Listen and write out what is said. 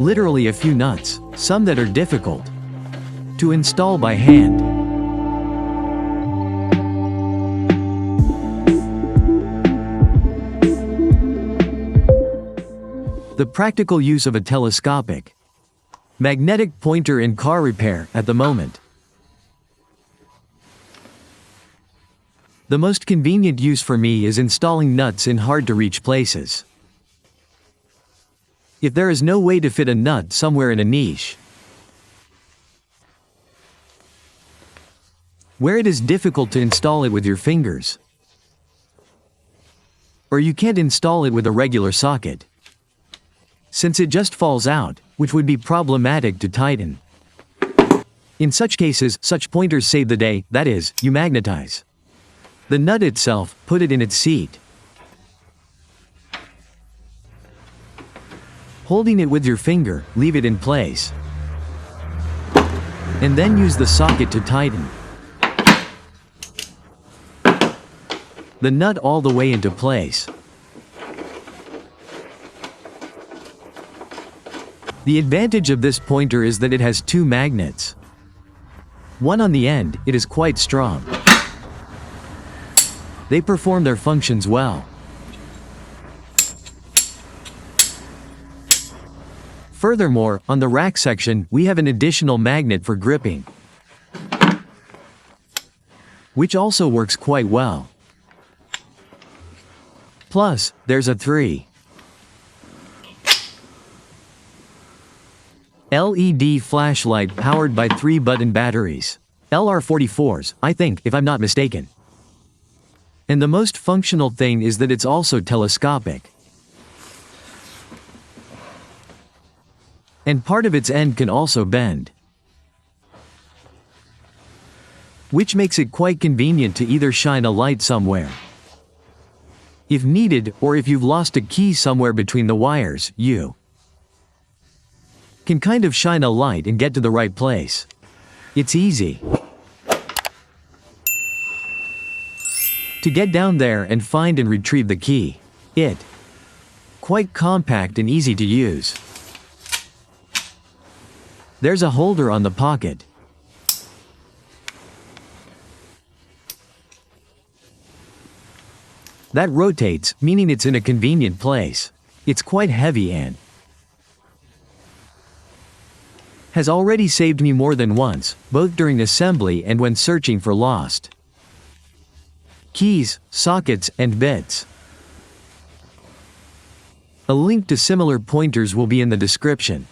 Literally a few nuts, some that are difficult to install by hand. The practical use of a telescopic magnetic pointer in car repair at the moment. The most convenient use for me is installing nuts in hard-to-reach places. If there is no way to fit a nut somewhere in a niche, where it is difficult to install it with your fingers, or you can't install it with a regular socket, since it just falls out, which would be problematic to tighten. In such cases, such pointers save the day, that is, you magnetize the nut itself, put it in its seat. Holding it with your finger, leave it in place, and then use the socket to tighten the nut all the way into place. The advantage of this pointer is that it has two magnets. One on the end, it is quite strong. They perform their functions well. Furthermore, on the rack section, we have an additional magnet for gripping, which also works quite well. Plus, there's a 3 LED flashlight powered by 3-button batteries. LR44s, I think, if I'm not mistaken. And the most functional thing is that it's also telescopic. And part of its end can also bend, which makes it quite convenient to either shine a light somewhere if needed, or if you've lost a key somewhere between the wires, you can kind of shine a light and get to the right place. It's easy to get down there and find and retrieve the key. It's quite compact and easy to use. There's a holder on the pocket. That rotates, meaning it's in a convenient place. It's quite heavy and has already saved me more than once, both during assembly and when searching for lost keys, sockets, and bits. A link to similar pointers will be in the description.